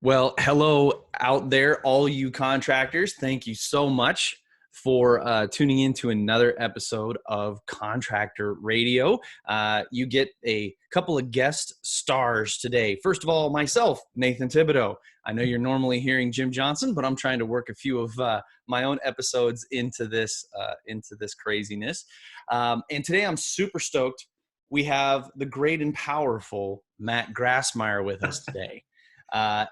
Well, hello out there, all you contractors. Thank you so much for tuning in to another episode of Contractor Radio. You get a couple of guest stars today. First of all, myself, Nathan Thibodeau. I know you're normally hearing Jim Johnson, but I'm trying to work a few of my own episodes into this craziness. And today I'm super stoked. We have the great and powerful Matt Grassmeyer with us today. I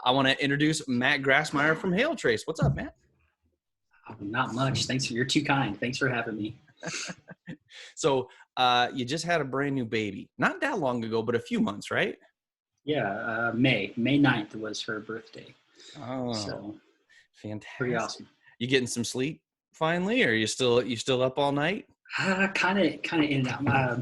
want to introduce Matt Grassmeyer from Hail Trace. What's up, Matt? Not much. You're too kind. Thanks for having me. So you just had a brand new baby. Not that long ago, but a few months, right? Yeah, May 9th was her birthday. Oh, so fantastic. Pretty awesome. You getting some sleep finally, or you still up all night? Kind of in and out.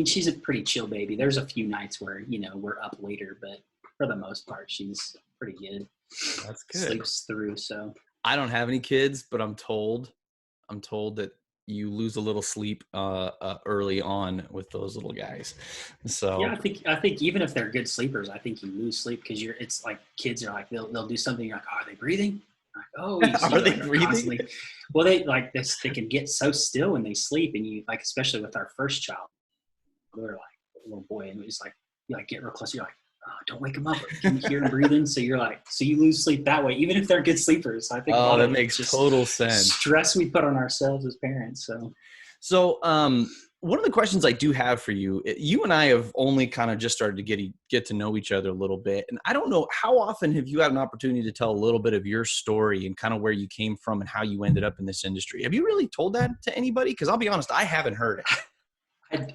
She's a pretty chill baby. There's a few nights where, we're up later, but for the most part, she's pretty good. That's good. Sleeps through, so. I don't have any kids, but I'm told that you lose a little sleep early on with those little guys. So yeah, I think even if they're good sleepers, I think you lose sleep because it's like kids are like they'll do something. You're like, oh, are they breathing? Like, oh, you see, are they breathing? Well, they like this. They can get so still when they sleep, and you like, especially with our first child, we were like a little boy, and it's like you like get real close. You're like, oh, don't wake them up. Can you hear them breathing? So you're like, so you lose sleep that way, even if they're good sleepers. I think. Oh, that makes total sense. Stress we put on ourselves as parents. So one of the questions I do have for you, you and I have only kind of just started to get to know each other a little bit. And I don't know, how often have you had an opportunity to tell a little bit of your story and kind of where you came from and how you ended up in this industry? Have you really told that to anybody? Because I'll be honest, I haven't heard it.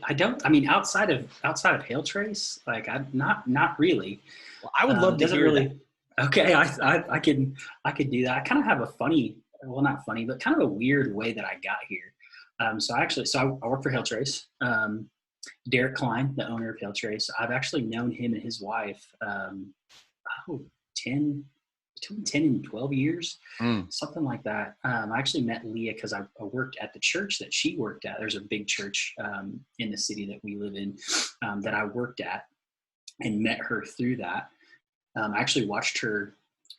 I don't. I mean, outside of Hail Trace, like I'm not really. Well, I would love to hear that. Okay, I could do that. I kind of have a funny, well, not funny, but kind of a weird way that I got here. So I work for Hail Trace. Derek Klein, the owner of Hail Trace, I've actually known him and his wife, between 10 and 12 years, something like that. I actually met Leah because I worked at the church that she worked at. There's a big church in the city that we live in that I worked at, and met her through that. I actually watched her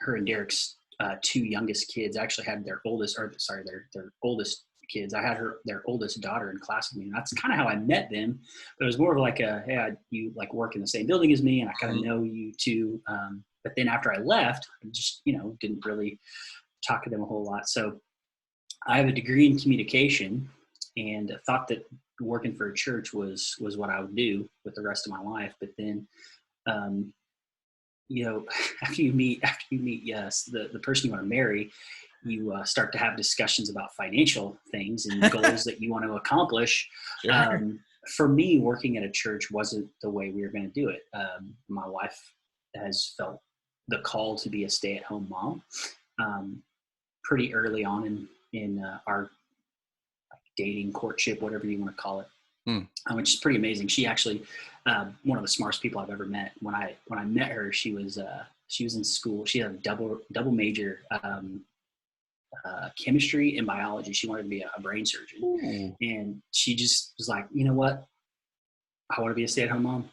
and Derek's two youngest kids. I actually had their oldest kids. I had their oldest daughter in class with me, and that's kind of how I met them. But it was more of like you like work in the same building as me, and I kind of know you too. But then after I left, I just didn't really talk to them a whole lot. So I have a degree in communication, and thought that working for a church was what I would do with the rest of my life. But then, after you meet the person you want to marry, you start to have discussions about financial things and goals that you want to accomplish. Sure. For me, working at a church wasn't the way we were going to do it. My wife has felt the call to be a stay-at-home mom pretty early on in our dating, courtship, whatever you want to call it, which is pretty amazing. She actually one of the smartest people I've ever met. When I met her, she was in school. She had a double major. Chemistry and biology. She wanted to be a brain surgeon. Ooh. And she just was like, you know what? I want to be a stay-at-home mom.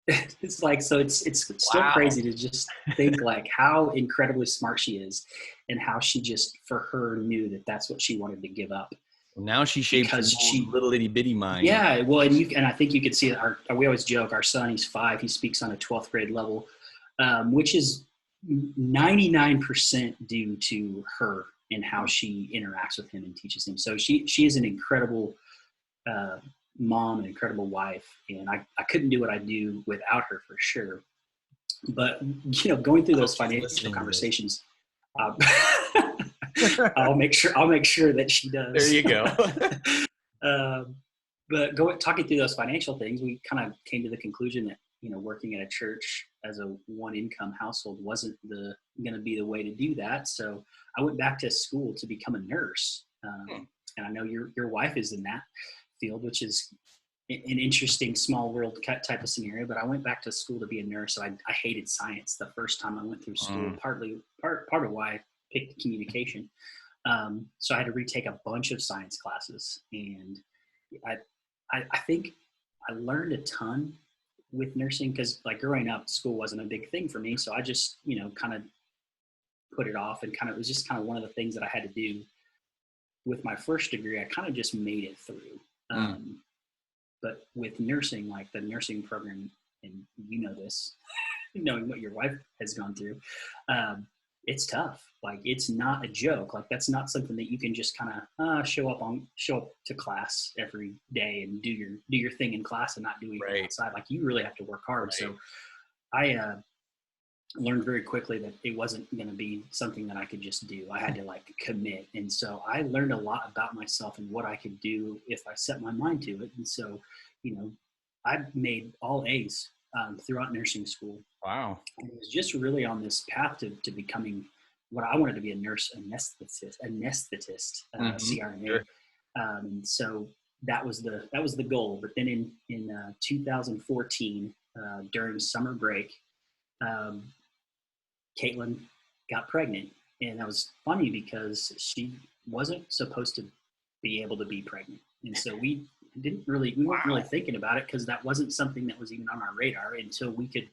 It's like, so it's still crazy to just think like how incredibly smart she is, and how she just, for her, knew that that's what she wanted to give up. Well, now she shapes her little itty bitty mind. Yeah. Well, and I think you could see we always joke, our son, he's 5, he speaks on a 12th grade level, which is 99% due to her and how she interacts with him and teaches him. So she is an incredible mom, an incredible wife, and I couldn't do what I do without her, for sure. But going through those financial conversations, I'll make sure that she does. There you go. But talking through those financial things, we kind of came to the conclusion that working at a church as a one-income household wasn't going to be the way to do that. So I went back to school to become a nurse. And I know your wife is in that field, which is an interesting small world type of scenario. But I went back to school to be a nurse. So I hated science the first time I went through school. Part of why I picked communication. So I had to retake a bunch of science classes, and I think I learned a ton with nursing, because like growing up, school wasn't a big thing for me. So I just, kind of put it off, and it was just kind of one of the things that I had to do with my first degree. I kind of just made it through. But with nursing, like the nursing program, and this, knowing what your wife has gone through, it's tough. Like, it's not a joke. Like, that's not something that you can just kind of show up to class every day and do your thing in class and not do anything outside. Like, you really have to work hard. Right. So I learned very quickly that it wasn't going to be something that I could just do. I had to like commit. And so I learned a lot about myself and what I could do if I set my mind to it. And so, I made all A's throughout nursing school. Wow. And it was just really on this path to becoming what I wanted to be, a nurse anesthetist, CRNA. Sure. So that was the goal. But then in 2014, during summer break, Caitlin got pregnant. And that was funny because she wasn't supposed to be able to be pregnant. And so we weren't really thinking about it, because that wasn't something that was even on our radar until we could,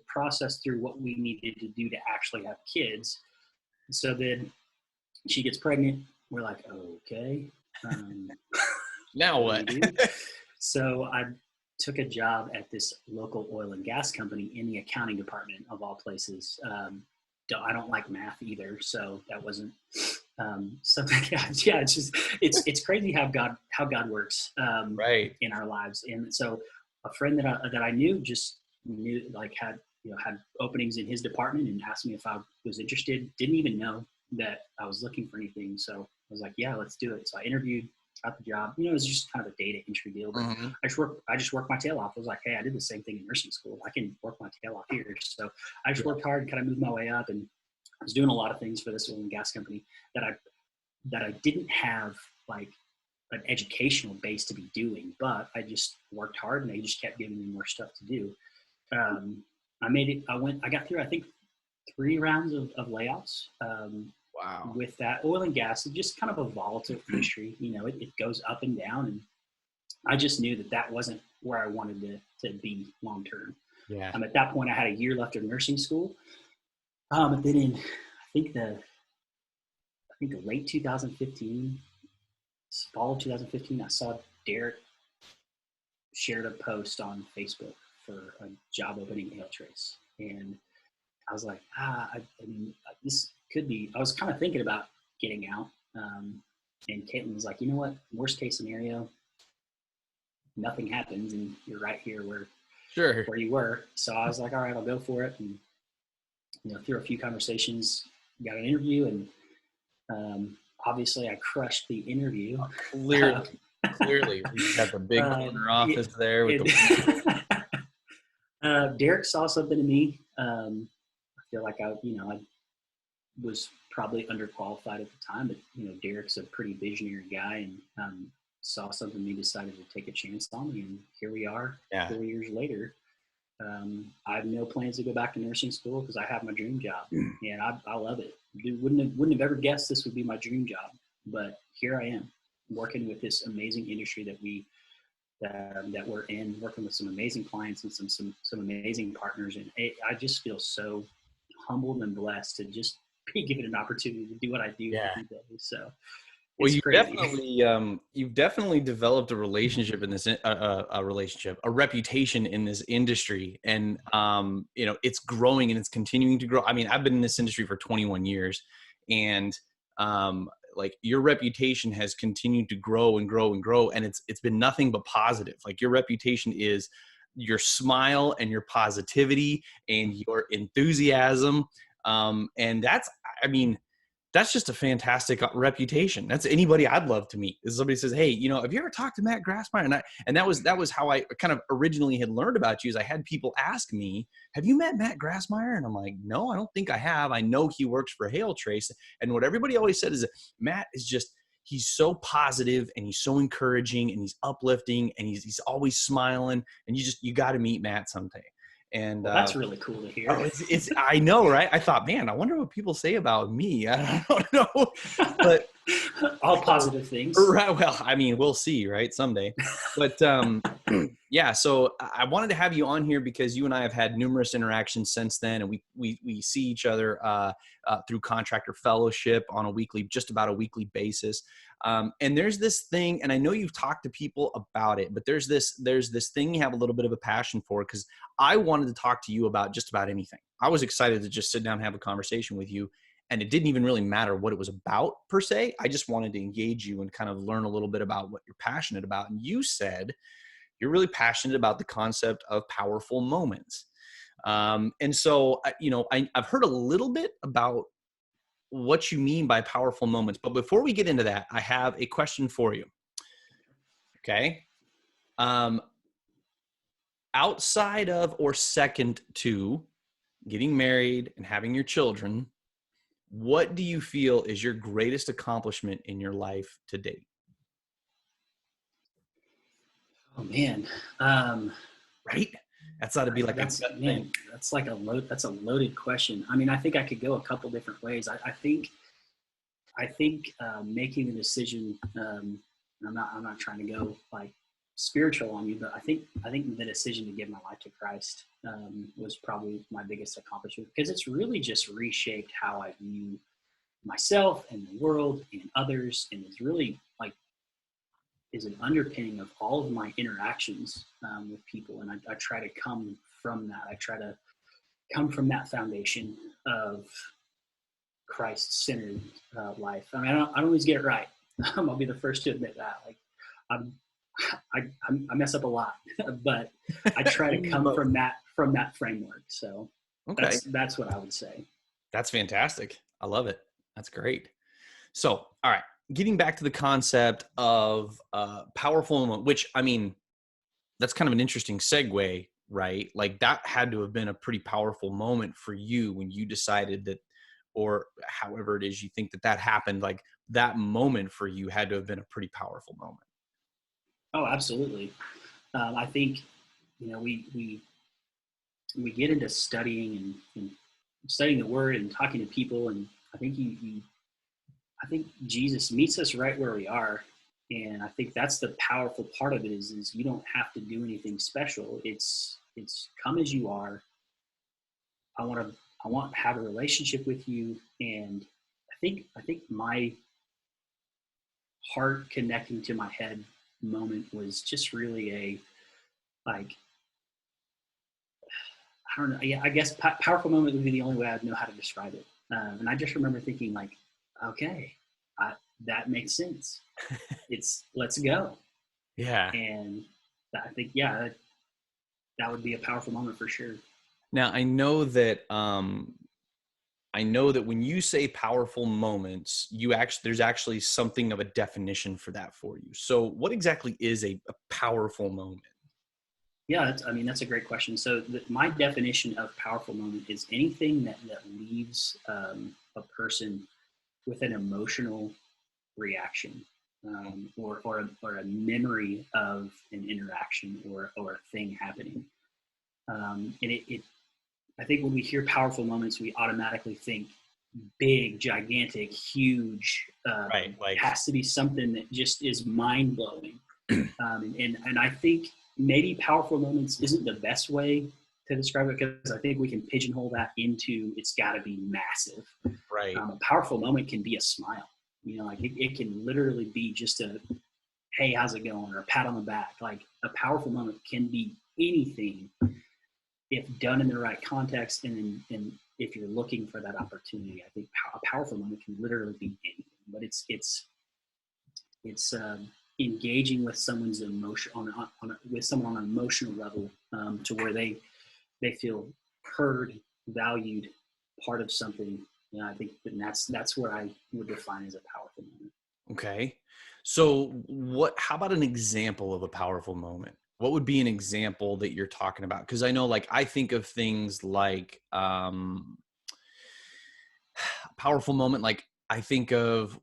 process through what we needed to do to actually have kids. So then she gets pregnant. We're like, okay. Now what? So I took a job at this local oil and gas company in the accounting department, of all places. I don't like math either, so that wasn't something. Yeah, it's crazy how God works in our lives. And so a friend that I knew had openings in his department and asked me if I was interested. Didn't even know that I was looking for anything, so I was like, yeah, let's do it. So I interviewed, got the job. It was just kind of a data entry deal, but I just worked my tail off. I was like, hey, I did the same thing in nursing school. I can work my tail off here. So I just worked hard and kind of moved my way up, and I was doing a lot of things for this oil and gas company that I didn't have like an educational base to be doing, but I just worked hard and they just kept giving me more stuff to do. I made it. I got through, I think, 3 rounds of layoffs. Wow. With that oil and gas, it's just kind of a volatile industry. It goes up and down, and I just knew that wasn't where I wanted to be long term. Yeah. At that point, I had a year left of nursing school. And then in the late 2015, fall of 2015, I saw Derek shared a post on Facebook for a job opening at Trace, and I was like, this could be. I was kind of thinking about getting out, and Caitlin was like, you know what? Worst case scenario, nothing happens, and you're right here where you were. So I was like, all right, I'll go for it, and through a few conversations, got an interview, and obviously I crushed the interview. Clearly, we got the big corner office there with Derek saw something in me. I feel like I was probably underqualified at the time, but Derek's a pretty visionary guy, and saw something in me, decided to take a chance on me, and here we are. 4 years later. I have no plans to go back to nursing school because I have my dream job, and I love it. Wouldn't have ever guessed this would be my dream job, but here I am, working with this amazing industry that we're in, working with some amazing clients and some amazing partners, and I just feel so humbled and blessed to just be given an opportunity to do what I do every day. So. Well, you've definitely developed a relationship in this, a reputation in this industry, and it's growing and it's continuing to grow. I mean, I've been in this industry for 21 years, and like your reputation has continued to grow and grow and grow, and it's been nothing but positive. Like your reputation is your smile and your positivity and your enthusiasm, and that's just a fantastic reputation. That's anybody I'd love to meet. Is somebody says, hey, have you ever talked to Matt Grassmeyer? And that was how I kind of originally had learned about you, is I had people ask me, have you met Matt Grassmeyer? And I'm like, no, I don't think I have. I know he works for Hail Trace. And what everybody always said is that Matt is he's so positive and he's so encouraging and he's uplifting and he's always smiling, and you got to meet Matt someday. And that's really cool to hear. I know, right? I thought, man, I wonder what people say about me. I don't know, All So, positive things. right. Well, I mean, we'll see, right? Someday. But yeah, so I wanted to have you on here because you and I have had numerous interactions since then, and we see each other through contractor fellowship on a weekly, just about a weekly basis. And there's this thing, and I know you've talked to people about it, but there's this thing you have a little bit of a passion for, because I wanted to talk to you about just about anything. I was excited to just sit down and have a conversation with you. And it didn't even really matter what it was about per se. I just wanted to engage you and kind of learn a little bit about what you're passionate about. And you said you're really passionate about the concept of powerful moments. And so, I've heard a little bit about what you mean by powerful moments. But before we get into that, I have a question for you. Okay. Um, Outside of or second to getting married and having your children, what do you feel is your greatest accomplishment in your life to date? Oh man. Um, Right? That's ought to be like a that's gut thing. man, that's like that's a loaded question. I mean, I think I could go a couple different ways. I think making the decision. I'm not trying to go like spiritual on you, but I think the decision to give my life to Christ was probably my biggest accomplishment, because it's really just reshaped how I view myself and the world and others, and it's really like is an underpinning of all of my interactions with people. And I try to come from that. I try to come from that foundation of Christ-centered life. I mean, I don't always get it right. I'll be the first to admit that. Like, I'm, I mess up a lot, but I try to come from that framework. So Okay. that's what I would say. That's fantastic. I love it. That's great. So, all right, getting back to the concept of powerful moment, which I mean, that's kind of an interesting segue, right? Like that had to have been a pretty powerful moment for you when you decided that, or however it is you think that that happened, like that moment for you had to have been a pretty powerful moment. Oh, absolutely. I think we get into studying and studying the Word and talking to people, and I think Jesus meets us right where we are. And I think that's the powerful part of it is you don't have to do anything special. It's come as you are. I want to have a relationship with you. And I think my heart connecting to my head moment was just really a like I don't know. Yeah, I guess powerful moment would be the only way I'd know how to describe it. And I just remember thinking like, okay, that makes sense. It's let's go. Yeah. And I think, yeah, that would be a powerful moment for sure. Now I know that when you say powerful moments, there's actually something of a definition for that for you. So what exactly is a powerful moment? Yeah, I mean, that's a great question. So my definition of powerful moment is anything that leaves a person with an emotional reaction, or a memory of an interaction or a thing happening. And I think when we hear powerful moments, we automatically think big, gigantic, huge. Right. It Like, has to be something that just is mind blowing. And I think maybe powerful moments isn't the best way to describe it, because I think we can pigeonhole that into it's got to be massive. right. A powerful moment can be a smile. Like it can literally be just a hey, how's it going, or a pat on the back. Like a powerful moment can be anything if done in the right context, and if you're looking for that opportunity. I think a powerful moment can literally be anything, but it's engaging with someone's emotion with someone on an emotional level, to where they feel heard, valued, part of something. I think that's what I would define as a powerful moment. Okay. So how about an example of a powerful moment? What would be an example that you're talking about? Because I know, like, I think of things like powerful moment. Like, I think of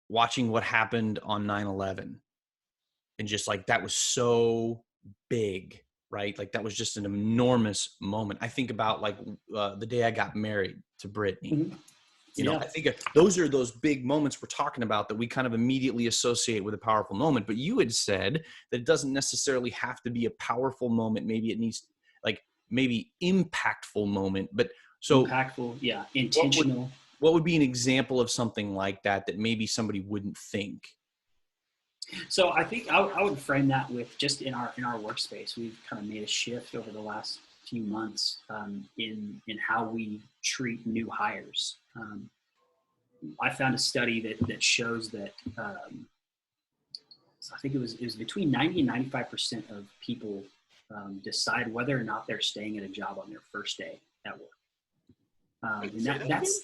watching what happened on 9/11, and just like that was so big, right? Like that was just an enormous moment. I think about like the day I got married to Brittany. Mm-hmm. You know, I think those are those big moments we're talking about that we kind of immediately associate with a powerful moment. But you had said that it doesn't necessarily have to be a powerful moment. Maybe it needs like maybe impactful moment. But so impactful, yeah, intentional. What would be an example of something like that that maybe somebody wouldn't think? So I think I would frame that with just in our workspace, we've kind of made a shift over the last few months in how we treat new hires. I found a study that shows that I think it was between 90 and 95% of people decide whether or not they're staying at a job on their first day at work. And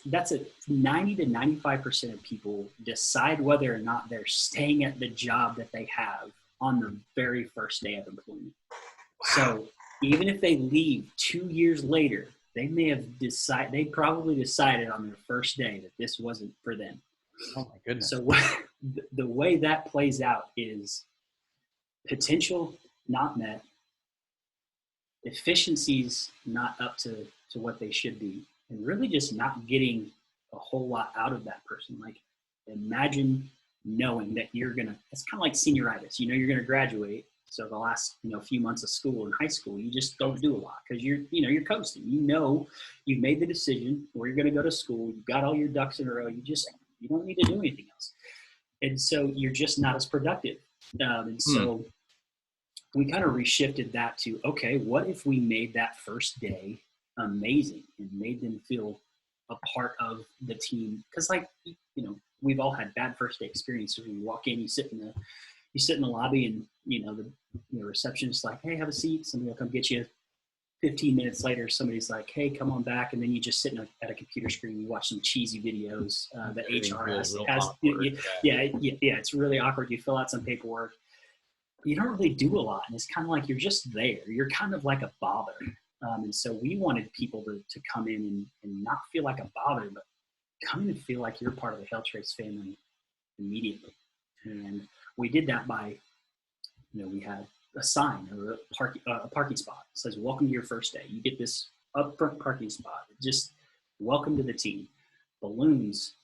that's a 90 to 95% of people decide whether or not they're staying at the job that they have on the very first day of employment. So even if they leave 2 years later, they probably decided on their first day that this wasn't for them. Oh my goodness. So the way that plays out is potential not met, efficiencies not up to what they should be, and really just not getting a whole lot out of that person. Like, imagine knowing that it's kind of like senioritis. You know, you're going to graduate. So the last, few months of school in high school, you just don't do a lot because you're coasting. You've made the decision where you're going to go to school. You've got all your ducks in a row. You don't need to do anything else. And so you're just not as productive. And so we kind of reshifted that to, okay, what if we made that first day amazing and made them feel a part of the team? Because we've all had bad first day experiences. When you walk in, you sit in the lobby, and the receptionist's like, hey, have a seat. Somebody will come get you. 15 minutes later, somebody's like, hey, come on back. And then you just sit at a computer screen, you watch some cheesy videos that HR has. It's really awkward. You fill out some paperwork. You don't really do a lot. And it's kind of like you're just there. You're kind of like a bother. And so we wanted people to come in and not feel like a bother, but come in and feel like you're part of the Helltrace family immediately. And we did that by, we had a sign or a parking spot. It says, welcome to your first day. You get this upfront parking spot. Just welcome to the team. Balloons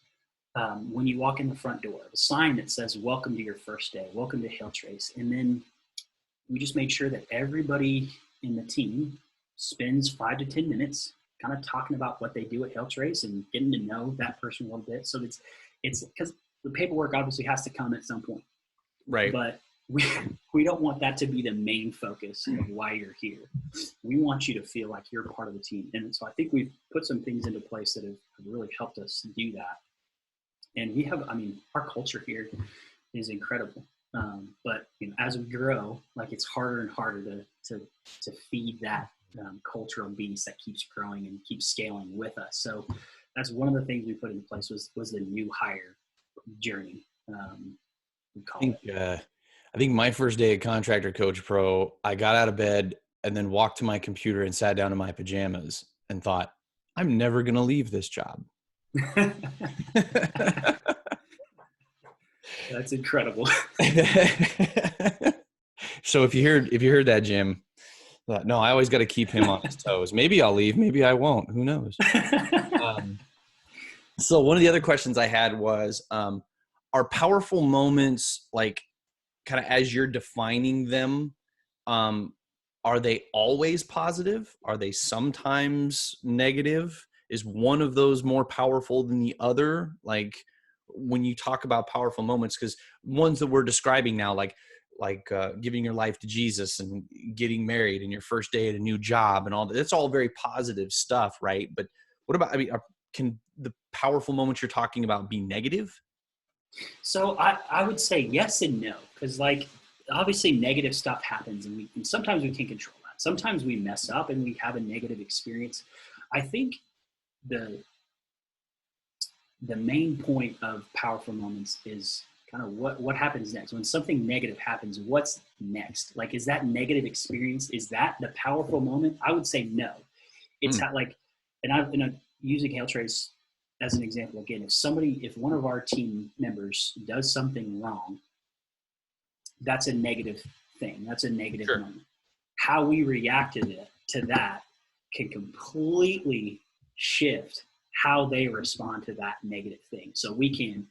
when you walk in the front door. The sign that says, welcome to your first day. Welcome to Helltrace. And then we just made sure that everybody in the team spends 5 to 10 minutes kind of talking about what they do at Helltrace and getting to know that person a little bit. So it's because the paperwork obviously has to come at some point. Right. But we don't want that to be the main focus of why you're here. We want you to feel like you're part of the team. And so I think we've put some things into place that have really helped us do that. And our culture here is incredible. But as we grow, it's harder and harder to feed that cultural beast that keeps growing and keeps scaling with us. So that's one of the things we put in place was the new hire journey. I think my first day at Contractor Coach Pro, I got out of bed and then walked to my computer and sat down in my pajamas and thought, I'm never going to leave this job. That's incredible. So if you heard that, Jim, no, I always got to keep him on his toes. Maybe I'll leave. Maybe I won't. Who knows? So one of the other questions I had was, are powerful moments kind of as you're defining them, are they always positive? Are they sometimes negative? Is one of those more powerful than the other? When you talk about powerful moments, because ones that we're describing now, like giving your life to Jesus and getting married and your first day at a new job and all that, that's all very positive stuff, right? But what about, can the powerful moments you're talking about be negative? So I would say yes and no, because obviously negative stuff happens and sometimes we can't control that. Sometimes we mess up and we have a negative experience. I think the main point of powerful moments is kind of what happens next. When something negative happens, what's next? Is that negative experience, is that the powerful moment? I would say no. It's not and I'm using Helltrace as an example again. If one of our team members does something wrong, that's a negative thing. That's a negative moment. How we react to that can completely shift how they respond to that negative thing. So we can,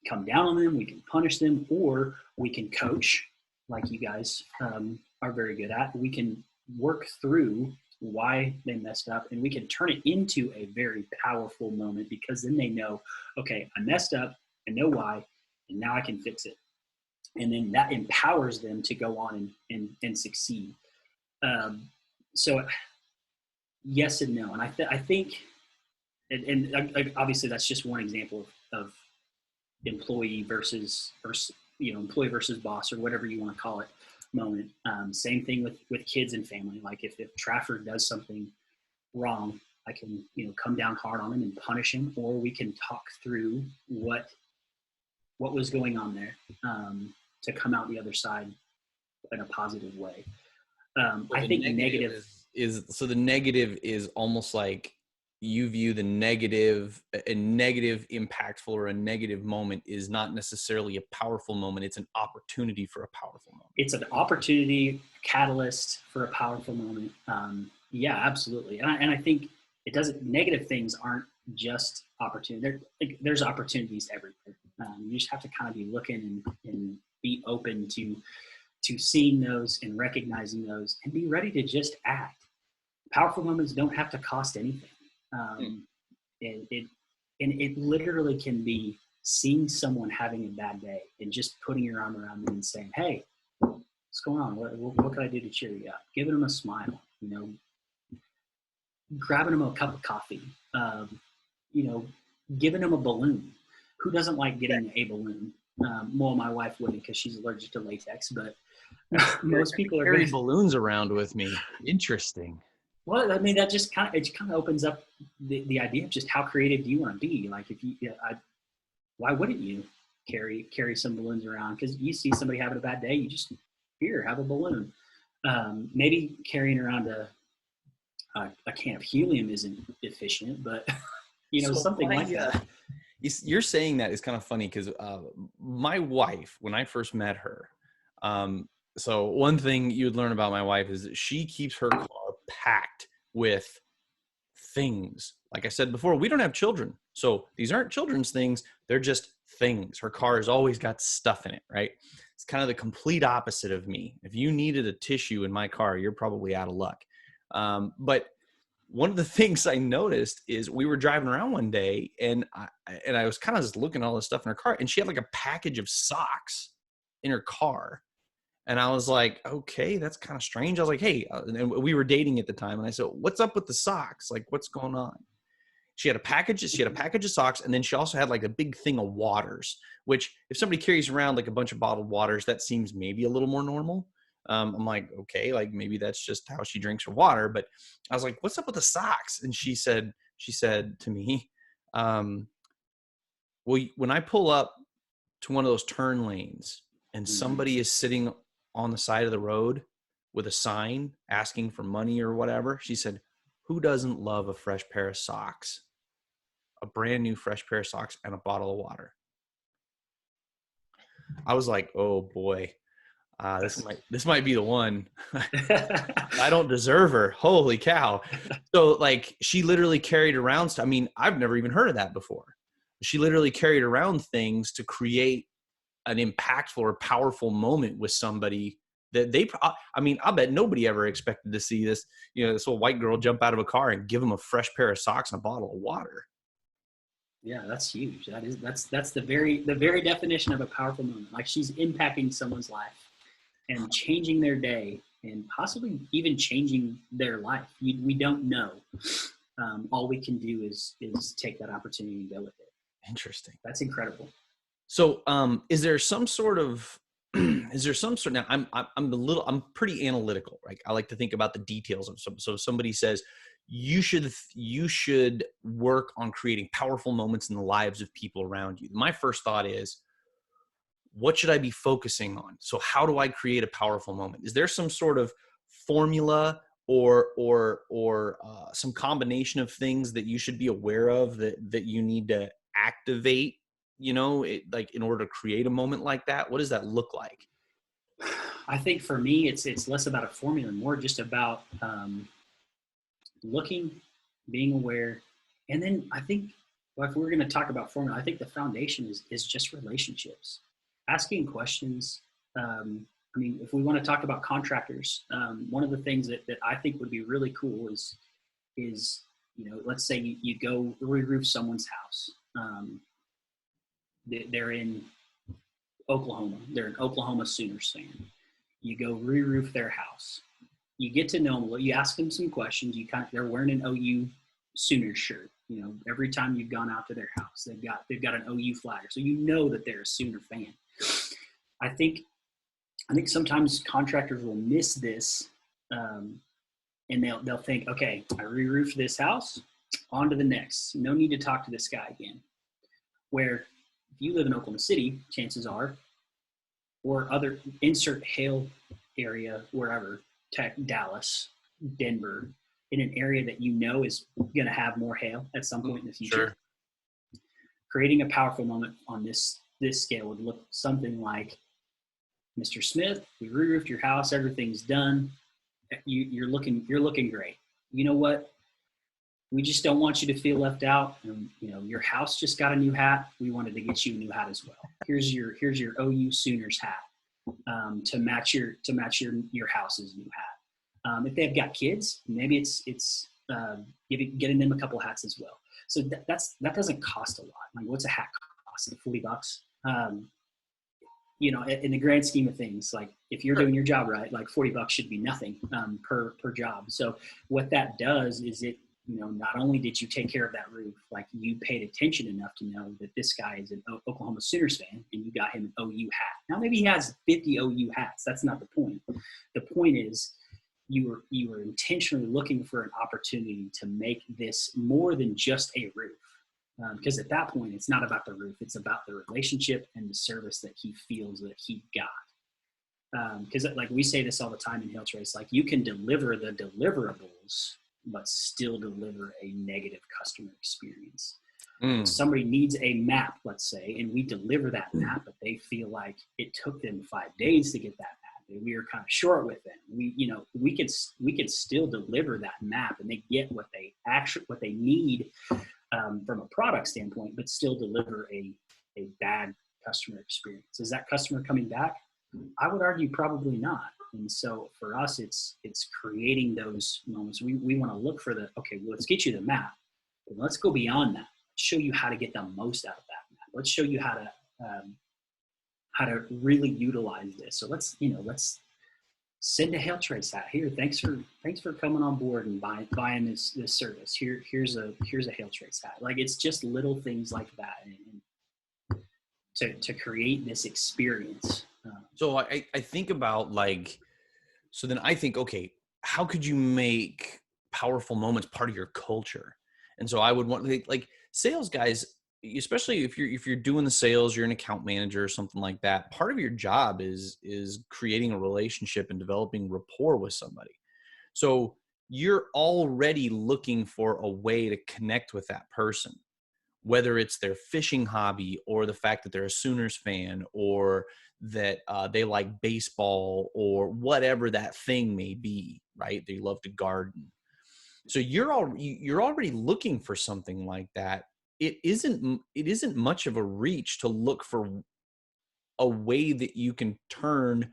come down on them, we can punish them, or we can coach, like you guys are very good at. We can work through why they messed up, and we can turn it into a very powerful moment, because then they know, okay, I messed up, I know why, and now I can fix it. And then that empowers them to go on and succeed. So yes and no. And I think, and obviously that's just one example of employee versus employee versus boss, or whatever you want to call it, moment. Same thing with kids and family. Like if Trafford does something wrong, I can come down hard on him and punish him, or we can talk through what was going on there, to come out the other side in a positive way. I think negative is so the negative is almost like you view a negative impactful or a negative moment is not necessarily a powerful moment. It's an opportunity for a powerful moment. It's an opportunity, catalyst for a powerful moment. Yeah, absolutely. And I think negative things aren't just opportunity. There's opportunities everywhere. You just have to kind of be looking and be open to seeing those and recognizing those, and be ready to just act. Powerful moments don't have to cost anything. It literally can be seeing someone having a bad day and just putting your arm around them and saying, "Hey, what's going on? What can I do to cheer you up?" Giving them a smile, grabbing them a cup of coffee, giving them a balloon. Who doesn't like getting a balloon? Well, my wife wouldn't, because she's allergic to latex, but most people are carrying balloons around with me. Interesting. Well, I mean, that just kind of opens up the idea of just how creative do you want to be. Like, why wouldn't you carry some balloons around? Because you see somebody having a bad day, you just have a balloon. Maybe carrying around a can of helium isn't efficient, but something like that. You're saying that is kind of funny, because my wife, when I first met her, so one thing you would learn about my wife is that she keeps her car packed with things. Like I said before, we don't have children, so these aren't children's things. They're just things. Her car has always got stuff in it, right? It's kind of the complete opposite of me. If you needed a tissue in my car, you're probably out of luck. But one of the things I noticed is we were driving around one day, and I was kind of just looking at all this stuff in her car, and she had like a package of socks in her car. And I was like, okay, that's kind of strange. I was like, hey, and we were dating at the time. And I said, what's up with the socks? Like, what's going on? She had a package of socks. And then she also had like a big thing of waters, which if somebody carries around like a bunch of bottled waters, that seems maybe a little more normal. I'm like, okay, like maybe that's just how she drinks her water. But I was like, what's up with the socks? And she said to me, well, when I pull up to one of those turn lanes and somebody is sitting on the side of the road with a sign asking for money or whatever, she said, who doesn't love a fresh pair of socks, a brand new fresh pair of socks and a bottle of water? I was like, oh boy, this might be the one. I don't deserve her. Holy cow. So like she literally carried around stuff. I mean, I've never even heard of that before. She literally carried around things to create an impactful or powerful moment with somebody that I bet nobody ever expected to see this, this old white girl jump out of a car and give them a fresh pair of socks and a bottle of water. Yeah, that's huge. That's the very definition of a powerful moment. Like, she's impacting someone's life and changing their day, and possibly even changing their life. We don't know. All we can do is take that opportunity and go with it. Interesting. That's incredible. So, is there some sort now I'm pretty analytical, right? I like to think about the details of so if somebody says you should work on creating powerful moments in the lives of people around you. My first thought is, what should I be focusing on? So how do I create a powerful moment? Is there some sort of formula or some combination of things that you should be aware of that you need to activate, like in order to create a moment like that? What does that look like? I think for me, it's less about a formula, more just about looking, being aware, And then I think, well, if we're going to talk about formula, I think the foundation is just relationships, asking questions. I mean, if we want to talk about contractors, one of the things that I think would be really cool is, you know, let's say you go re-roof someone's house. They're in Oklahoma. They're an Oklahoma Sooners fan. You go re-roof their house. You get to know them. You ask them some questions. They're wearing an OU Sooners shirt. You know, every time you've gone out to their house, they've got an OU flag, so you know that they're a Sooner fan. I think sometimes contractors will miss this, and they'll think, okay, I re-roofed this house, on to the next. No need to talk to this guy again. Where if you live in Oklahoma City, chances are, or other insert hail area wherever, Dallas, Denver, in an area that you know is going to have more hail at some point in the future. Sure. Creating a powerful moment on this scale would look something like, Mr. Smith, we re-roofed your house, everything's done. You're looking great. You know what? We just don't want you to feel left out. And, you know, your house just got a new hat. We wanted to get you a new hat as well. Here's your OU Sooners hat to match your house's new hat. If they've got kids, maybe it's getting them a couple hats as well. So that doesn't cost a lot. Like, what's a hat cost? Like $40. You know, in the grand scheme of things, like if you're doing your job right, like $40 should be nothing per job. So what that does is it, you know, not only did you take care of that roof, like you paid attention enough to know that this guy is an Oklahoma Sooners fan, and you got him an OU hat. Now maybe he has 50 OU hats. That's not the point. The point is you were intentionally looking for an opportunity to make this more than just a roof. Because at that point, it's not about the roof. It's about the relationship and the service that he feels that he got. Because like we say this all the time in Hail Trace, like you can deliver the deliverables, but still deliver a negative customer experience. If somebody needs a map, let's say, and we deliver that map, but they feel like it took them 5 days to get that map, and we were kind of short with them. We could still deliver that map, and they get what they need. From a product standpoint, but still deliver a bad customer experience. Is that customer coming back? I would argue probably not. And so for us, it's creating those moments. We want to look for okay, well, let's get you the map, but let's go beyond that. Let's show you how to get the most out of that map. Let's show you how to really utilize this. So let's send a Hail Trace hat here. Thanks for coming on board and buying this service. Here's a Hail Trace hat. Like, it's just little things like that, and to create this experience. So I think about so then I think, okay, how could you make powerful moments part of your culture? And so I would want like sales guys, especially if you're doing the sales, you're an account manager or something like that. Part of your job is creating a relationship and developing rapport with somebody. So you're already looking for a way to connect with that person, whether it's their fishing hobby or the fact that they're a Sooners fan or that they like baseball or whatever that thing may be, right? They love to garden. So you're already looking for something like that. It isn't much of a reach to look for a way that you can turn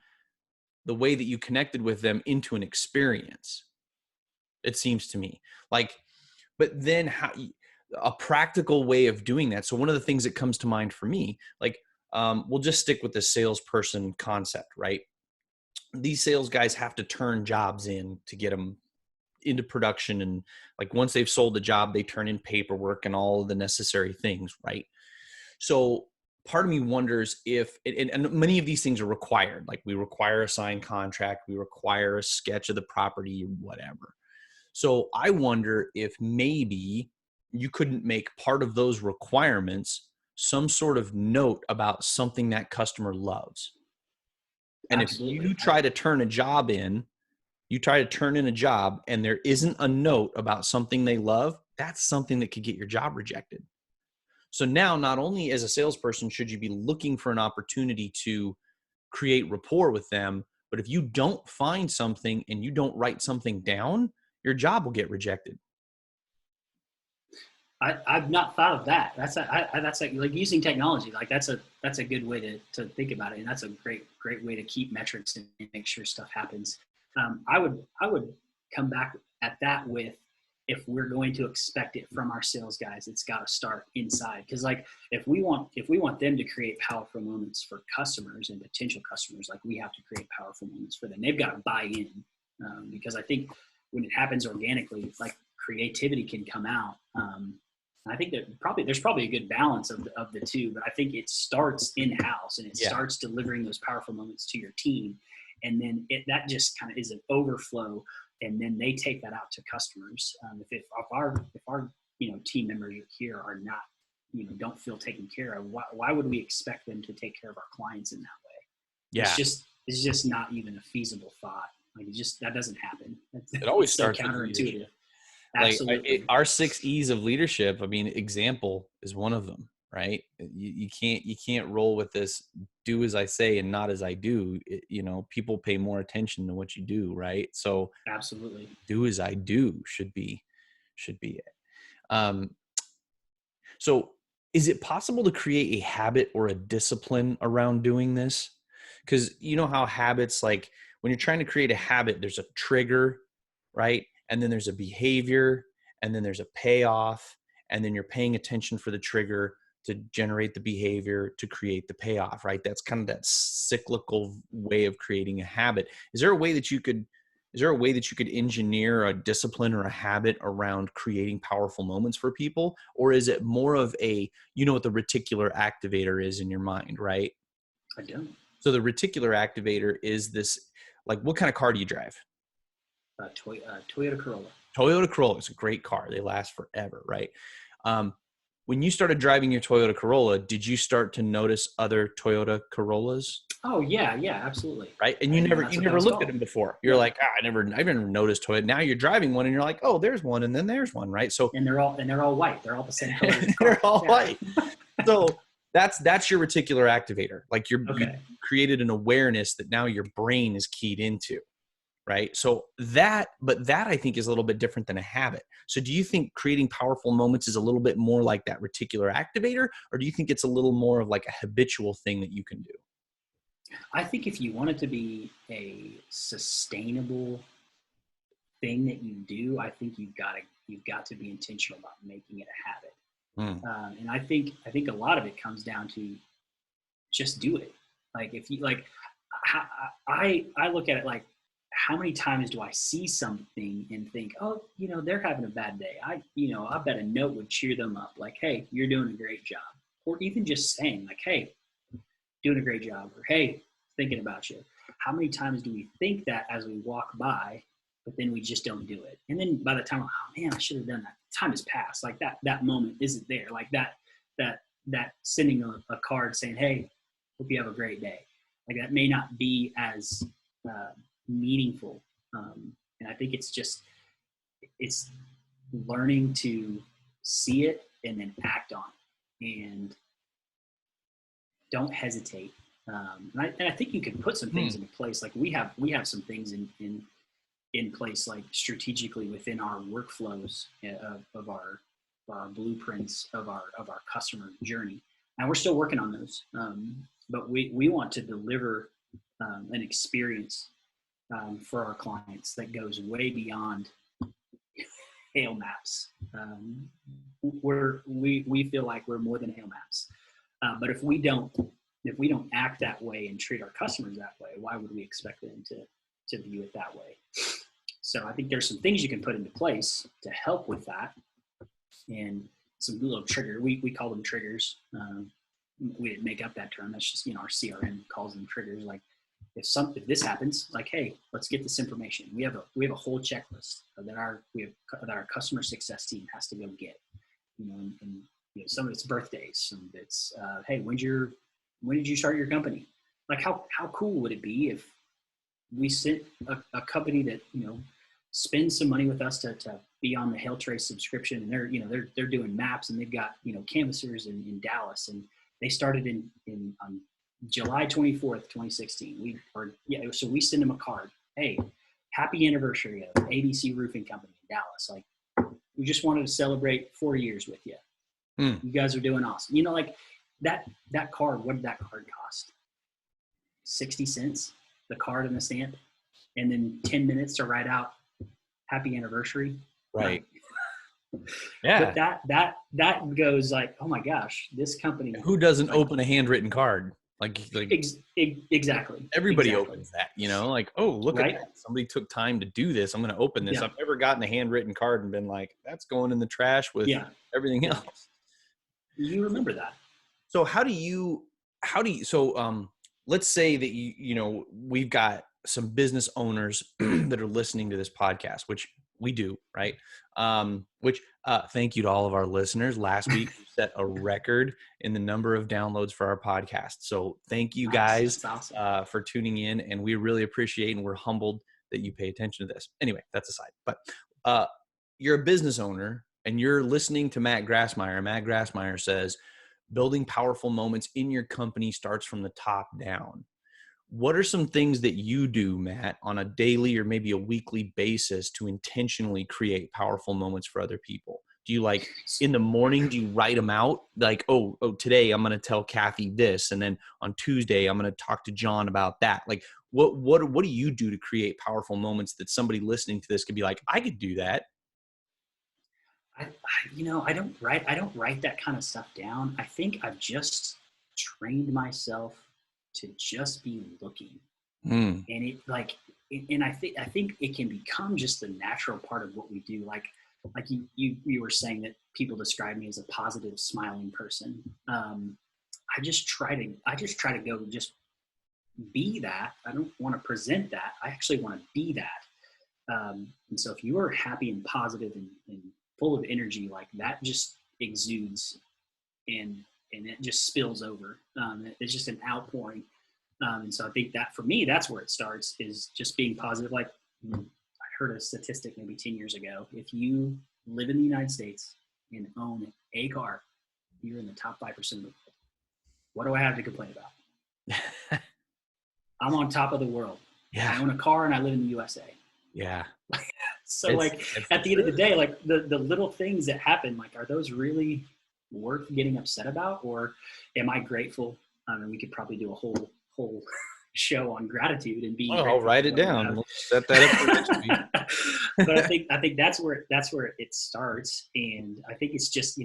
the way that you connected with them into an experience. It seems to me like, but then how a practical way of doing that. So one of the things that comes to mind for me, like, we'll just stick with the salesperson concept, right? These sales guys have to turn jobs in to get them into production. And like, once they've sold the job, they turn in paperwork and all of the necessary things, right? So part of me wonders if, and many of these things are required. Like, we require a signed contract, we require a sketch of the property, whatever. So I wonder if maybe you couldn't make part of those requirements some sort of note about something that customer loves. And Absolutely. If you try to turn a job in, a job and there isn't a note about something they love, that's something that could get your job rejected. So now, not only as a salesperson should you be looking for an opportunity to create rapport with them, but if you don't find something and you don't write something down, your job will get rejected. I've not thought of that. That's like using technology. Like that's a good way to think about it, and that's a great way to keep metrics and make sure stuff happens. I would come back at that with, if we're going to expect it from our sales guys, it's got to start inside. Because like if we want them to create powerful moments for customers and potential customers, like we have to create powerful moments for them. They've got to buy in, because I think when it happens organically, like creativity can come out. I think that there's probably a good balance of the two, but I think it starts in-house, and it starts delivering those powerful moments to your team. And then that just kind of is an overflow, and then they take that out to customers. If our team members here are not, don't feel taken care of, why would we expect them to take care of our clients in that way? Yeah. It's just not even a feasible thought. Like that doesn't happen. It always so starts counterintuitive. Absolutely. Like our 6 E's of leadership, I mean, example is one of them, right? You can't roll with this, do as I say and not as I do. People pay more attention to what you do, right? So absolutely, do as I do should be it. So is it possible to create a habit or a discipline around doing this? Because you know how habits, like when you're trying to create a habit, there's a trigger, right? And then there's a behavior, and then there's a payoff, and then you're paying attention for the trigger to generate the behavior to create the payoff, right? That's kind of that cyclical way of creating a habit. Is there a way that you could engineer a discipline or a habit around creating powerful moments for people? Or is it more of what the reticular activator is in your mind, right? I don't. So the reticular activator is this, like, what kind of car do you drive? Toyota Corolla. Toyota Corolla is a great car. They last forever, right? When you started driving your Toyota Corolla, did you start to notice other Toyota Corollas? Oh yeah, absolutely. Right, and you never looked at them before. You're like, I never noticed Toyota. Now you're driving one, and you're like, oh, there's one, and then there's one, right? So and they're all white. They're all the same color. They're all white. So that's your reticular activator. Like you created an awareness that now your brain is keyed into. Right. So that I think is a little bit different than a habit. So do you think creating powerful moments is a little bit more like that reticular activator, or do you think it's a little more of like a habitual thing that you can do? I think if you want it to be a sustainable thing that you do, I think you've got to be intentional about making it a habit. And I think a lot of it comes down to just do it. Like if you I look at it like, how many times do I see something and think, oh, they're having a bad day. I bet a note would cheer them up. Like, hey, you're doing a great job. Or even just saying like, hey, doing a great job. Or, hey, thinking about you. How many times do we think that as we walk by, but then we just don't do it? And then by the time, oh man, I should have done that. Time has passed. Like that moment isn't there. Like that sending a card saying, hey, hope you have a great day. Like that may not be as meaningful. And I think it's learning to see it and then act on it, and don't hesitate. And I think you can put some things into place. Like we have some things in place, like strategically within our workflows of our blueprints of our customer journey. And we're still working on those. But we want to deliver an experience for our clients that goes way beyond hail maps. We feel like we're more than hail maps. But if we don't act that way and treat our customers that way, why would we expect them to view it that way? So I think there's some things you can put into place to help with that, and some little trigger. We call them triggers. We didn't make up that term. That's just our CRM calls them triggers. Like if this happens, like, hey, let's get this information. We have a whole checklist that our customer success team has to go get. And some of it's birthdays, some of it's hey, when did you start your company? Like how cool would it be if we sent a company that spends some money with us to be on the Hail Trace subscription, and they're doing maps, and they've got canvassers in Dallas, and they started on July 24th, 2016. So we send them a card. Hey, happy anniversary of ABC Roofing Company in Dallas. Like, We just wanted to celebrate 4 years with you. You guys are doing awesome. You know, like that card, what did that card cost? 60 cents, the card and the stamp, and then 10 minutes to write out happy anniversary. Right. Yeah. But that goes like, oh my gosh, this company. Who doesn't open a handwritten card? Like exactly. Everybody opens that, you know, like, oh, look at that. Somebody took time to do this. I'm going to open this. I've never gotten a handwritten card and been like, that's going in the trash with everything else. You remember that. So let's say that you know, we've got some business owners that are listening to this podcast, which we do, right? Thank you to all of our listeners. Last week we set a record in the number of downloads for our podcast. So thank you guys awesome. For tuning in, and we really appreciate and we're humbled that you pay attention to this. Anyway, that's aside. But you're a business owner and you're listening to Matt Grassmeyer. Matt Grassmeyer says, building powerful moments in your company starts from the top down. What are some things that you do, Matt, on a daily or maybe a weekly basis to intentionally create powerful moments for other people? Do you, like, in the morning, do you write them out? Like, oh, today I'm going to tell Kathy this. And then on Tuesday, I'm going to talk to John about that. Like, what do you do to create powerful moments that somebody listening to this could be like, I could do that? I don't write that kind of stuff down. I think I've just trained myself to just be looking. And I think it can become just the natural part of what we do. Like you were saying that people describe me as a positive, smiling person. I just try to go just be that. I don't want to present that. I actually want to be that. And so if you are happy and positive and full of energy, like that just exudes and it just spills over. It's just an outpouring. And so I think that for me, that's where it starts, is just being positive. Like I heard a statistic maybe 10 years ago. If you live in the United States and own a car, you're in the top 5% of the world. What do I have to complain about? I'm on top of the world. Yeah. I own a car and I live in the USA. Yeah. So at the end of the day, like the little things that happen, like, are those really worth getting upset about? Or am I grateful? We could probably do a whole show on gratitude and being. I'll write it down. We'll set that up for next week. But I think that's where it starts. And I think it's just,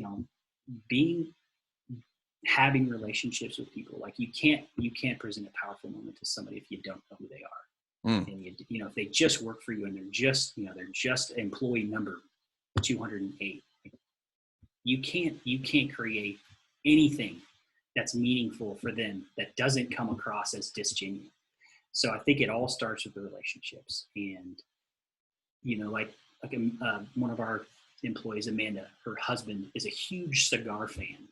having relationships with people. Like you can't present a powerful moment to somebody if you don't know who they are. And if they just work for you and they're just employee number 208, you can't create anything that's meaningful for them that doesn't come across as disgenuine. So I think it all starts with the relationships. And one of our employees, Amanda, her husband is a huge cigar fan.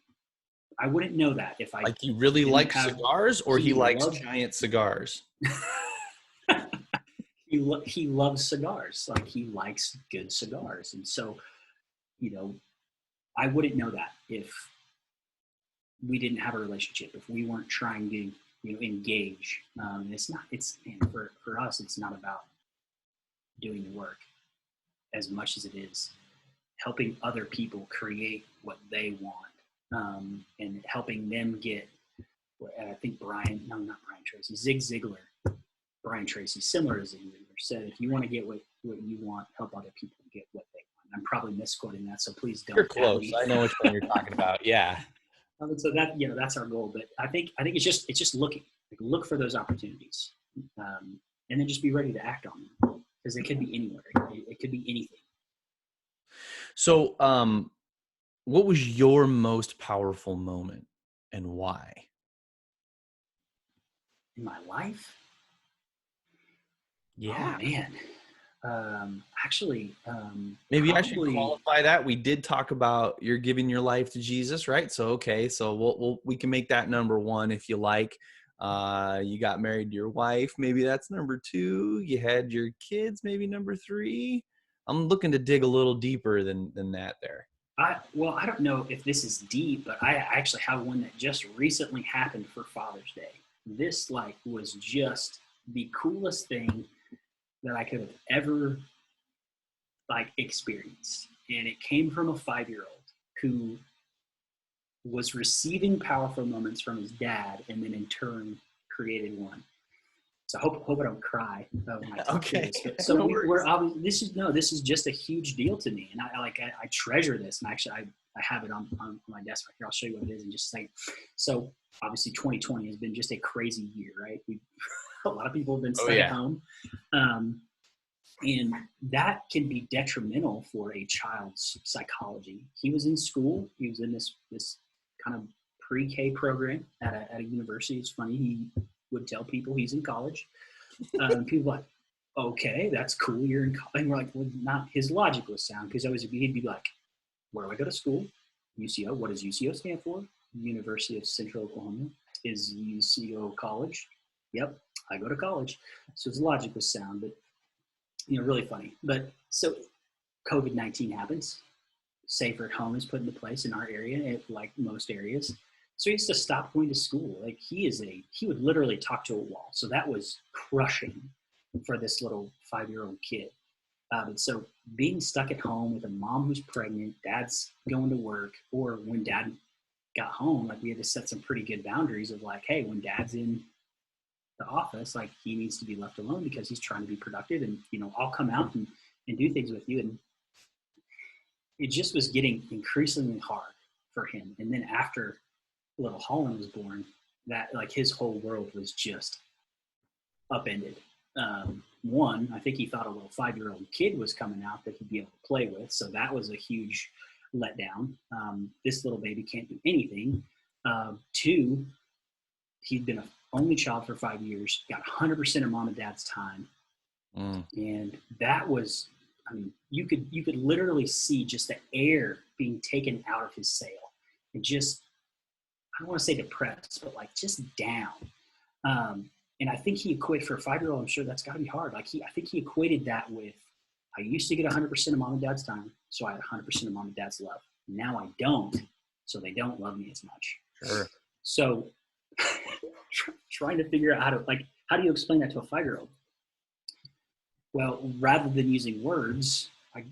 I wouldn't know that if I he really likes cigars, or he likes giant cigars. He loves cigars. Like, he likes good cigars. And so, I wouldn't know that if we didn't have a relationship, if we weren't trying to, engage. For us, it's not about doing the work as much as it is helping other people create what they want, and helping them get, I think Zig Ziglar, Brian Tracy, similar to Zig Ziglar, said, if you want to get what you want, help other people get what they want. I'm probably misquoting that, so please don't. You're close. I know which one you're talking about. Yeah. So that, that's our goal. But I think it's just looking, look for those opportunities, and then just be ready to act on them, because it could be anywhere. It could be anything. So, what was your most powerful moment and why? In my life? Yeah. Oh, man. Maybe I should qualify that. We did talk about you're giving your life to Jesus, right? So, okay. So we can make that number one if you like. You got married to your wife. Maybe that's number 2. You had your kids, maybe number 3. I'm looking to dig a little deeper than that there. I don't know if this is deep, but I actually have one that just recently happened for Father's Day. This was just the coolest thing that I could have ever experienced. And it came from a 5-year-old who was receiving powerful moments from his dad and then in turn created one. So hope I don't cry when I talk to this. But so we're obviously, this is just a huge deal to me. And I treasure this. And actually I have it on my desk right here. I'll show you what it is in just a second. So obviously 2020 has been just a crazy year, right? A lot of people have been stuck at home. And that can be detrimental for a child's psychology. He was in school. He was in this kind of pre-K program at a university. It's funny. He would tell people he's in college. People were like, okay, that's cool. You're in college. And we're like, well, not his logic was sound because he'd be like, where do I go to school? UCO. What does UCO stand for? University of Central Oklahoma. Is UCO college? Yep, I go to college. So his logic was sound, but really funny. But so COVID-19 happens. Safer at home is put into place in our area, like most areas. So he used to stop going to school. Like he would literally talk to a wall. So that was crushing for this little 5-year-old kid. And so being stuck at home with a mom who's pregnant, dad's going to work, or when dad got home, like we had to set some pretty good boundaries of like, hey, when dad's in the office, like he needs to be left alone because he's trying to be productive, and I'll come out and do things with you. And it just was getting increasingly hard for him. And then after little Holland was born, that like his whole world was just upended. One, I think he thought a little 5-year-old kid was coming out that he'd be able to play with. So that was a huge letdown. This little baby can't do anything. Two, he'd been an only child for 5 years, got 100% of mom and dad's time. And that was, you could literally see just the air being taken out of his sail and just, I don't want to say depressed, but like just down. And I think he equated, for a 5-year-old, I'm sure that's got to be hard. Like I think he equated that with, I used to get 100% of mom and dad's time, so I had 100% of mom and dad's love. Now I don't, so they don't love me as much. Sure. So trying to figure out how do you explain that to a 5-year-old? Well, rather than using words, I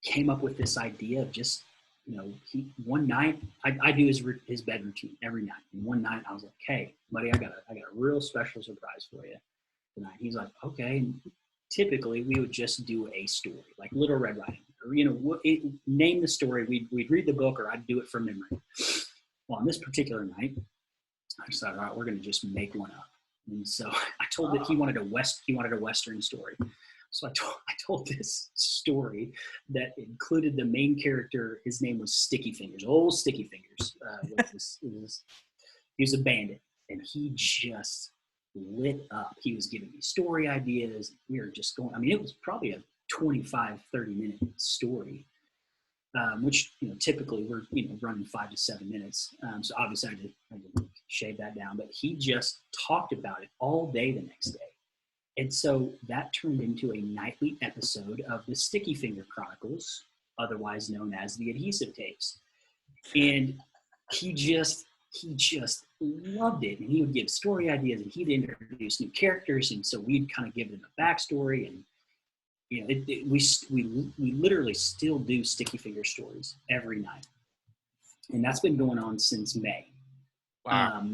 came up with this idea of just, one night, I do his bed routine every night. And one night I was like, hey, buddy, I got a real special surprise for you tonight. He's like, okay. And typically we would just do a story, like Little Red Riding Hood, or, name the story. We'd read the book, or I'd do it from memory. Well, on this particular night, I decided, all right, we're going to just make one up. And so I told that he wanted a Western story. So I told this story that included the main character. His name was Sticky Fingers, old Sticky Fingers. He was a bandit, and he just lit up. He was giving me story ideas. We were just going, it was probably a 25, 30-minute story, which, typically we're, running 5 to 7 minutes. So obviously I did shave that down, but he just talked about it all day the next day. And so that turned into a nightly episode of the Sticky Finger Chronicles, otherwise known as the Adhesive Tapes. And he just loved it. And he would give story ideas, and he'd introduce new characters. And so we'd kind of give them a backstory. And, we literally still do Sticky Finger stories every night. And that's been going on since May. Wow.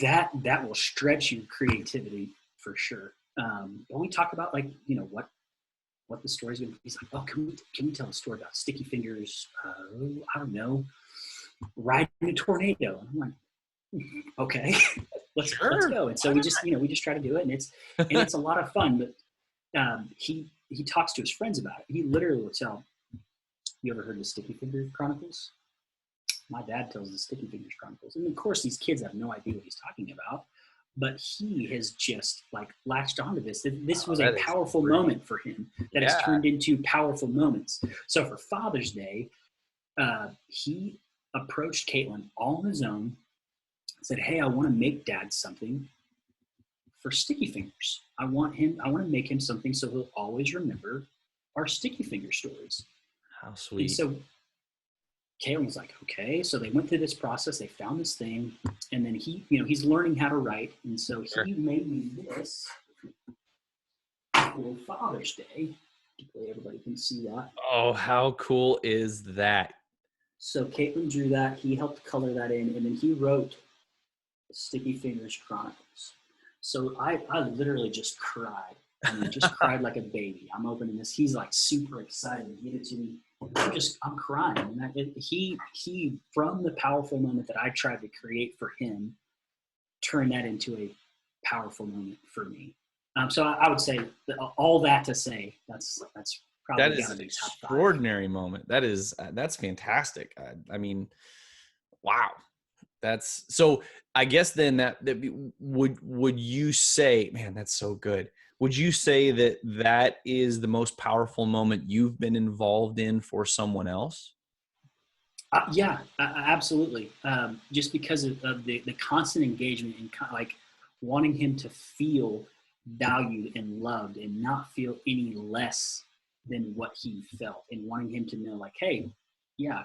That will stretch your creativity for sure. But we talk about what the story's going to be. He's like, oh, can we tell a story about Sticky Fingers? I don't know, riding a tornado. And I'm like, okay, let's go. And so we just try to do it, and it's a lot of fun. But he talks to his friends about it. He literally will tell. You ever heard the Sticky Finger Chronicles? My dad tells the Sticky Fingers Chronicles, and of course these kids have no idea what he's talking about. But he has just latched onto this. This was a powerful moment for him that has turned into powerful moments. So for Father's Day, he approached Caitlin all on his own, said, hey, I want to make Dad something for Sticky Fingers. I want to make him something so he'll always remember our Sticky Finger stories. How sweet. And so Caitlin was like, okay. So they went through this process. They found this thing. And then he's learning how to write. And so he made me this for Father's Day. Hopefully everybody can see that. Oh, how cool is that? So Caitlin drew that. He helped color that in, and then he wrote Sticky Fingers Chronicles. So I literally just cried. I mean, just cried like a baby. I'm opening this. He's like super excited to get it to me. I'm crying. And he from the powerful moment that I tried to create for him, turned that into a powerful moment for me. So I would say all that to say that's probably that is an extraordinary moment. That's fantastic. I mean, wow. That's so. I guess then that would you say, man, that's so good. Would you say that is the most powerful moment you've been involved in for someone else? Yeah, absolutely. Just because of the constant engagement and like wanting him to feel valued and loved and not feel any less than what he felt, and wanting him to know like, hey, yeah,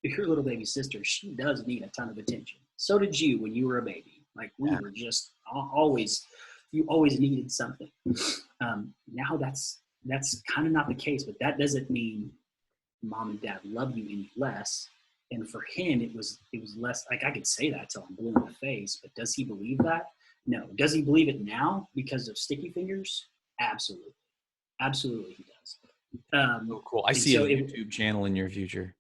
your little baby sister, she does need a ton of attention. So did you when you were a baby. Like we were just always, you always needed something. Now that's kind of not the case, but that doesn't mean mom and dad love you any less. And for him, it was less. Like I could say that till I'm blue in the face, but does he believe that? No. Does he believe it now because of Sticky Fingers? Absolutely, absolutely, he does. Oh, cool. I see a YouTube channel in your future.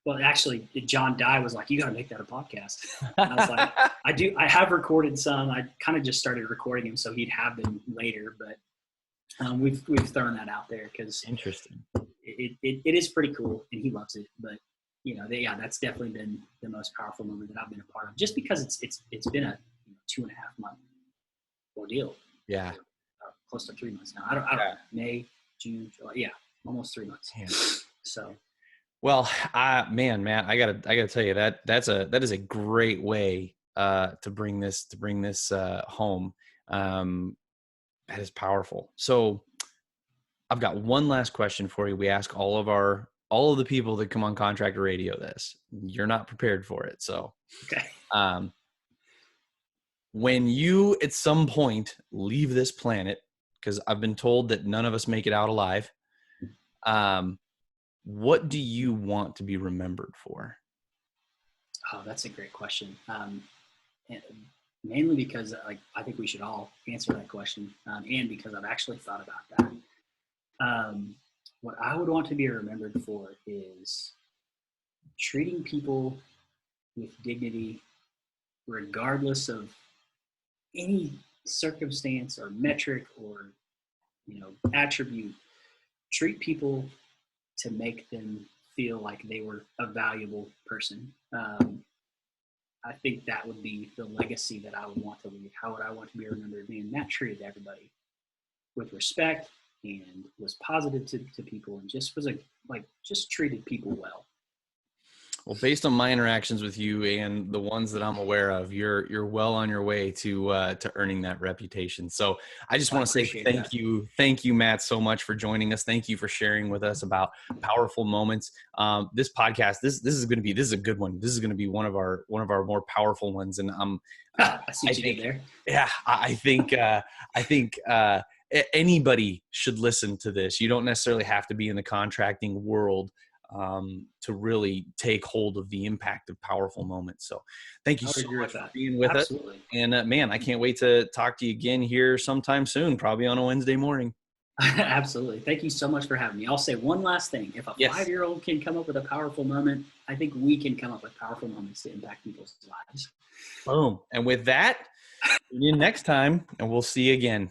Well, actually, John Dye was like, "You got to make that a podcast." And I was like, "I do. I have recorded some. I kind of just started recording them so he'd have them later, but we've thrown that out there because interesting. It is pretty cool, and he loves it. But you know, that's definitely been the most powerful moment that I've been a part of, just because it's been a 2.5 month ordeal. Yeah, close to 3 months now. I don't May, June, July. Yeah, almost 3 months. Man. So. Well, man, Matt, I gotta tell you that is a great way to bring this home. That is powerful. So I've got one last question for you. We ask all of the people that come on Contractor Radio this. You're not prepared for it, so okay. When you at some point leave this planet, because I've been told that none of us make it out alive, what do you want to be remembered for? Oh, that's a great question. Mainly because I think we should all answer that question, and because I've actually thought about that. What I would want to be remembered for is treating people with dignity, regardless of any circumstance or metric or attribute. Treat people to make them feel like they were a valuable person. I think that would be the legacy that I would want to leave. How would I want to be remembered? Man, Matt treated everybody with respect and was positive to people, and just was just treated people well. Well, based on my interactions with you and the ones that I'm aware of, you're well on your way to earning that reputation. So I just want to say thank you, Matt, so much for joining us. Thank you for sharing with us about powerful moments. This podcast, this is a good one. This is going to be one of our more powerful ones. And I see what you did there. Yeah, I think anybody should listen to this. You don't necessarily have to be in the contracting world to really take hold of the impact of powerful moments. So thank you so much for being with us. And man, I can't wait to talk to you again here sometime soon, probably on a Wednesday morning. Absolutely. Thank you so much for having me. I'll say one last thing. If a 5-year-old can come up with a powerful moment, I think we can come up with powerful moments to impact people's lives. Boom. And with that, tune in next time, and we'll see you again.